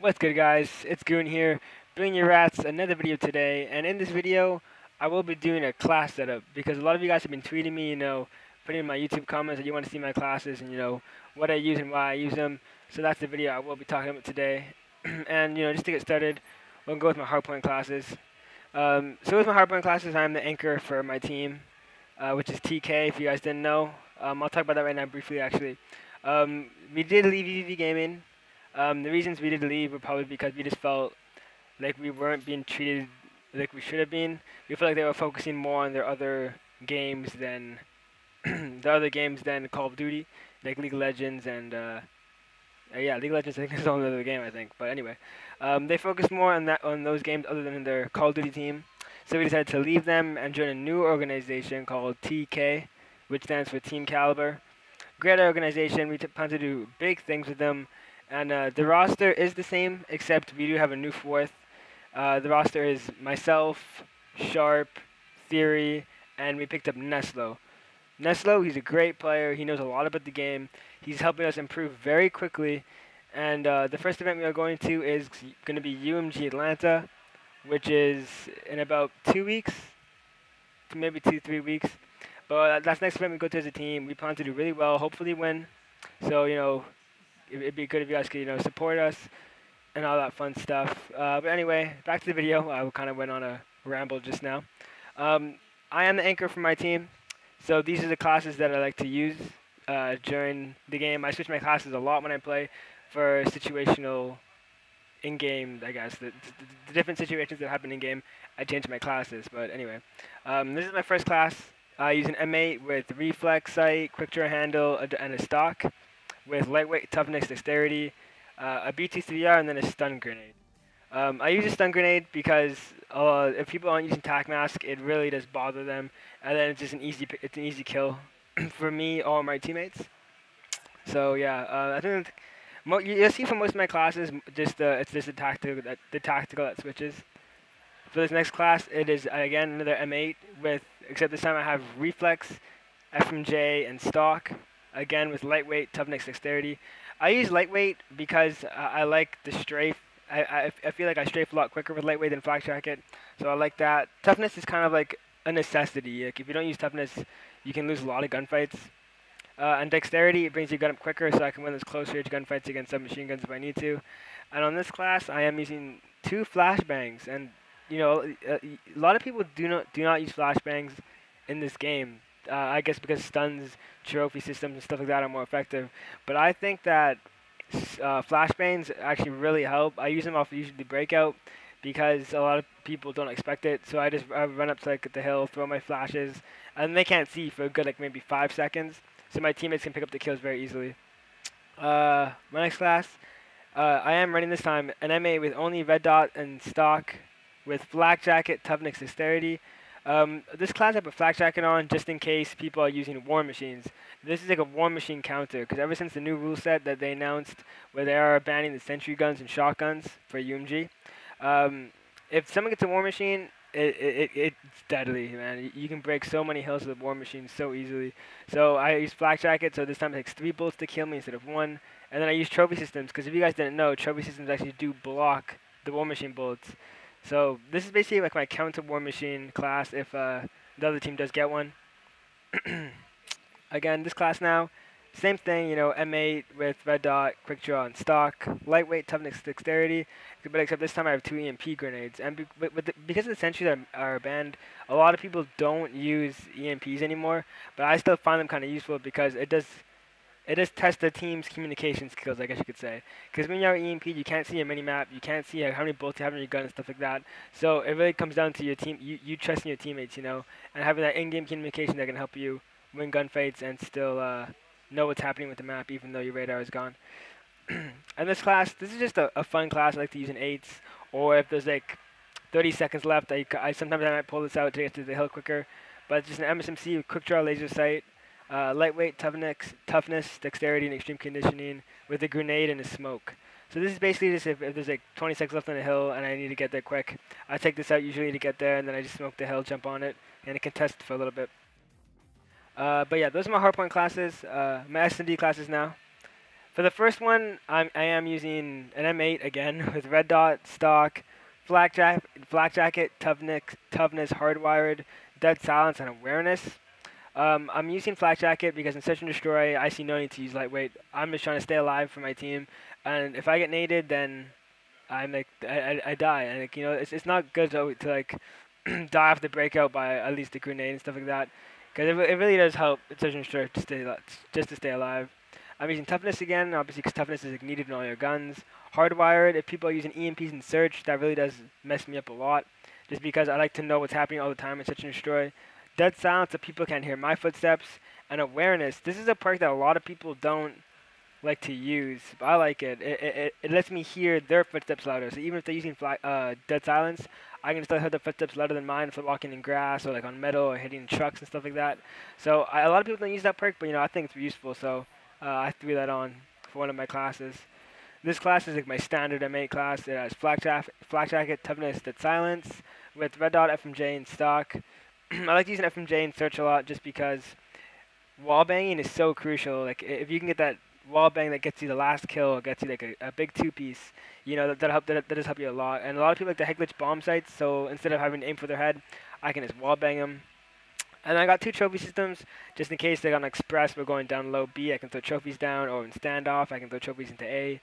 What's good, guys? It's Goon here, bringing you rats another video today. And in this video, I will be doing a class setup because a lot of you guys have been tweeting me, putting in my YouTube comments that you want to see my classes and what I use and why I use them. So that's the video I will be talking about today. And just to get started, we'll go with my hardpoint classes. So with my hardpoint classes, I'm the anchor for my team, which is TK. If you guys didn't know, I'll talk about that right now briefly. Actually, we did leave EVV gaming. The reasons we did leave were probably because we just felt like we weren't being treated like we should have been. We felt like they were focusing more on their other games than Call of Duty, like League of Legends and yeah, League of Legends I think is the only other game I think. But anyway, they focused more on those games other than their Call of Duty team. So we decided to leave them and join a new organization called TK, which stands for Team Caliber. Great organization. We plan to do big things with them. And the roster is the same, except we do have a new fourth. The roster is myself, Sharp, Theory, and we picked up Neslo. Neslo, he's a great player. He knows a lot about the game. He's helping us improve very quickly. And the first event we are going to is going to be UMG Atlanta, which is in about 2 weeks, maybe 2-3 weeks. But that's the next event we go to as a team. We plan to do really well, hopefully win. So, it'd be good if you guys could, support us and all that fun stuff. But anyway, back to the video. I kind of went on a ramble just now. I am the anchor for my team, so these are the classes that I like to use during the game. I switch my classes a lot when I play for situational in-game, I guess. The different situations that happen in-game, I change my classes. But anyway, this is my first class. I use an M8 with reflex sight, quick draw handle, and a stock, with lightweight, toughness, dexterity, a BT3R, and then a stun grenade. I use a stun grenade because if people aren't using tac mask, it really does bother them, and then it's just an easy kill for me or my teammates. So yeah, I think you'll see from most of my classes, it's just the tactical that switches. For this next class, it is again another M8 except this time I have reflex, FMJ, and stock. Again with lightweight, toughness, dexterity. I use lightweight because I like the strafe. I feel like I strafe a lot quicker with lightweight than flak jacket, so I like that. Toughness is kind of like a necessity. Like if you don't use toughness, you can lose a lot of gunfights. And dexterity, it brings your gun up quicker, so I can win those close range gunfights against submachine guns if I need to. And on this class, I am using 2 flashbangs, and a lot of people do not use flashbangs in this game. I guess because stuns, trophy systems, and stuff like that are more effective. But I think that flashbangs actually really help. I use them off usually breakout because a lot of people don't expect it. So I run up to the hill, throw my flashes, and they can't see for a good maybe 5 seconds. So my teammates can pick up the kills very easily. My next class, I am running this time an MA with only red dot and stock, with flak jacket, toughness, dexterity. This class I put flak jacket on just in case people are using war machines. This is like a war machine counter because ever since the new rule set that they announced where they are banning the sentry guns and shotguns for UMG, if someone gets a war machine, it's deadly, man. You can break so many hills with war machines so easily. So I use flak jacket, so this time it takes 3 bullets to kill me instead of 1. And then I use trophy systems because if you guys didn't know, trophy systems actually do block the war machine bullets. So this is basically like my counter war machine class if the other team does get one. Again, this class now, same thing, M8 with red dot, quick draw, and stock, lightweight, toughness, dexterity, but except this time I have 2 EMP grenades. And because the sentries are banned, a lot of people don't use EMPs anymore, but I still find them kind of useful because it does test the team's communication skills, I guess you could say. Because when you're EMP, you can't see your mini-map, you can't see how many bullets you have in your gun and stuff like that. So it really comes down to your team, you trusting your teammates, and having that in-game communication that can help you win gunfights and still know what's happening with the map, even though your radar is gone. And this class, this is just a fun class. I like to use in 8s, or if there's like 30 seconds left, sometimes I might pull this out to get to the hill quicker. But it's just an MSMC with quick draw laser sight. Lightweight, toughness, dexterity, and extreme conditioning with a grenade and a smoke. So this is basically just if there's like 20 seconds left on the hill and I need to get there quick, I take this out usually to get there, and then I just smoke the hill, jump on it, and it can test for a little bit. But yeah, those are my hardpoint classes. My S&D classes now. For the first one, I am using an M8 again with red dot, stock, flak jacket, toughness, hardwired, dead silence, and awareness. I'm using flak jacket because in Search and Destroy, I see no need to use lightweight. I'm just trying to stay alive for my team, and if I get naded, then I die, and like, it's not good to like die off the breakout by at least a grenade and stuff like that, because it really does help in Search and Destroy to just to stay alive. I'm using toughness again, obviously because toughness is like, needed in all your guns. Hardwired, if people are using EMPs in Search, that really does mess me up a lot, just because I like to know what's happening all the time in Search and Destroy. Dead silence so people can't hear my footsteps, and awareness. This is a perk that a lot of people don't like to use, but I like it. It lets me hear their footsteps louder. So even if they're using dead silence, I can still hear their footsteps louder than mine if they're walking in grass or like on metal or hitting trucks and stuff like that. So a lot of people don't use that perk, but I think it's useful. So I threw that on for one of my classes. This class is like my standard M8 class. It has flak jacket, toughness, dead silence, with red dot, FMJ, and stock. I like using FMJ in Search a lot just because wall banging is so crucial. Like if you can get that wall bang that gets you the last kill, gets you like a big two-piece, that does help you a lot. And a lot of people like to head glitch bomb sites, so instead of having to aim for their head, I can just wall bang them. And I got 2 trophy systems, just in case they're on Express, we're going down low B, I can throw trophies down, or in standoff, I can throw trophies into A,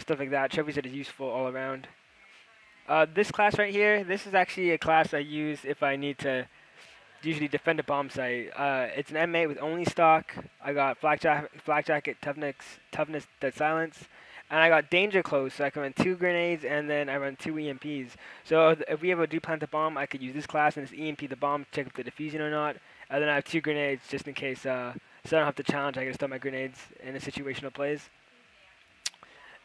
stuff like that. Trophies are just useful all around. This class right here, this is actually a class I use if I need to usually defend a bomb site. It's an M8 with only stock. I got flak jacket, toughness, dead silence, and I got danger close. So I can run 2 grenades and then I run 2 EMPs. So if we ever do plant a bomb, I could use this class and just EMP the bomb to check if they're defusing or not. And then I have 2 grenades just in case. So I don't have to challenge. I can just throw my grenades in a situational plays.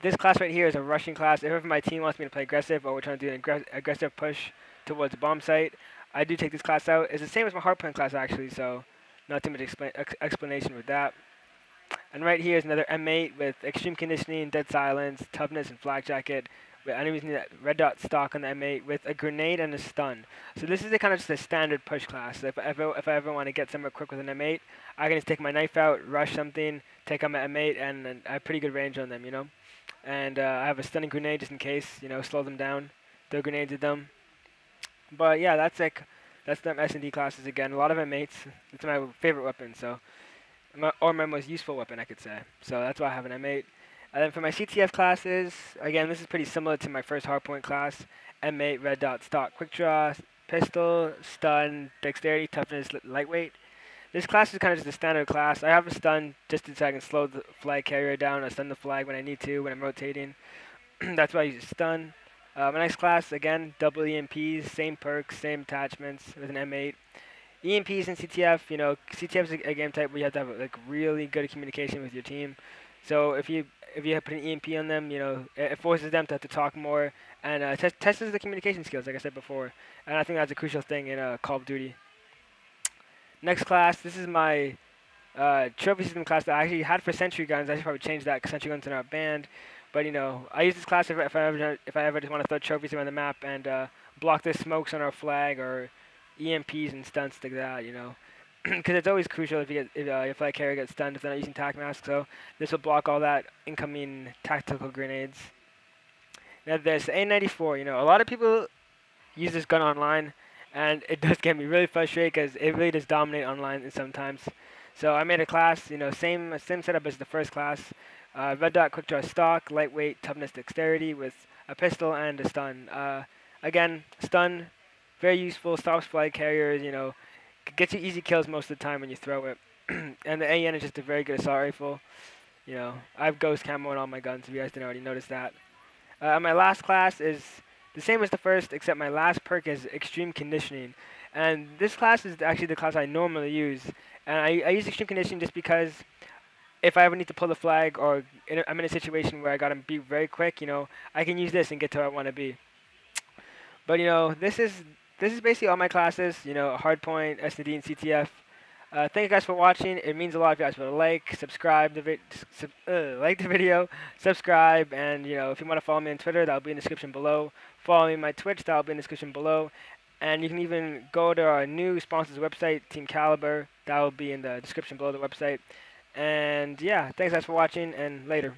This class right here is a rushing class. If ever my team wants me to play aggressive or we're trying to do an aggressive push towards a bomb site, I do take this class out. It's the same as my hardpoint class actually, so not too much explanation with that. And right here is another M8 with extreme conditioning, dead silence, toughness, and flak jacket. I'm using that red dot stock on the M8 with a grenade and a stun. So this is kind of just a standard push class. So if I ever want to get somewhere quick with an M8, I can just take my knife out, rush something, take out my M8, and I have pretty good range on them, And I have a stunning grenade just in case, slow them down, throw grenades at them. But yeah, that's them S&D classes again. A lot of M8s. It's my favorite weapon, or my most useful weapon, I could say. So that's why I have an M8. And then for my CTF classes, again, this is pretty similar to my first hardpoint class. M8, red dot, stock, quick draw, pistol, stun, dexterity, toughness, lightweight. This class is kind of just a standard class. I have a stun just so I can slow the flag carrier down. I stun the flag when I need to, when I'm rotating. That's why I use a stun. My next class, again, double EMPs, same perks, same attachments with an M8. EMPs and CTF, CTF is a game type where you have to have like really good communication with your team. So if you put an EMP on them, it forces them to have to talk more and tests the communication skills, like I said before. And I think that's a crucial thing in Call of Duty. Next class, this is my trophy system class that I actually had for sentry guns. I should probably change that because sentry guns are not banned. But I use this class if I ever just want to throw trophies around the map and block the smokes on our flag or EMPs and stunts like that. Because it's always crucial if your flag carrier gets stunned if they're not using tac mask. So this will block all that incoming tactical grenades. Now this A94. A lot of people use this gun online, and it does get me really frustrated because it really does dominate online sometimes. So I made a class, same setup as the first class. Red dot, quick draw, stock, lightweight, toughness, dexterity with a pistol and a stun. Again, stun, very useful, stops flag carriers, gets you easy kills most of the time when you throw it. And the AN is just a very good assault rifle. I have ghost camo on all my guns if you guys didn't already notice that. My last class is the same as the first, except my last perk is extreme conditioning. And this class is actually the class I normally use. And I use extreme conditioning just because if I ever need to pull the flag or I'm in a situation where I gotta be very quick, I can use this and get to where I want to be. But this is basically all my classes. Hardpoint, SD, and CTF. Thank you guys for watching. It means a lot if you guys would like, subscribe, like the video, subscribe, and if you want to follow me on Twitter, that'll be in the description below. Follow me on my Twitch, that'll be in the description below. And you can even go to our new sponsors website, Team Caliber. That will be in the description below the website. And yeah, thanks guys for watching, and later.